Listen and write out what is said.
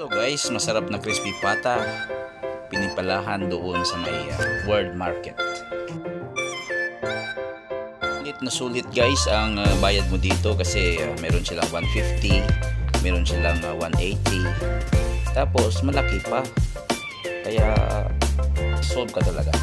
Hello guys, masarap na crispy pata. Pinipalahan doon sa may World Market. Sulit guys ang bayad mo dito kasi meron silang 150, meron silang 180. Tapos malaki pa. Kaya solve ka talaga.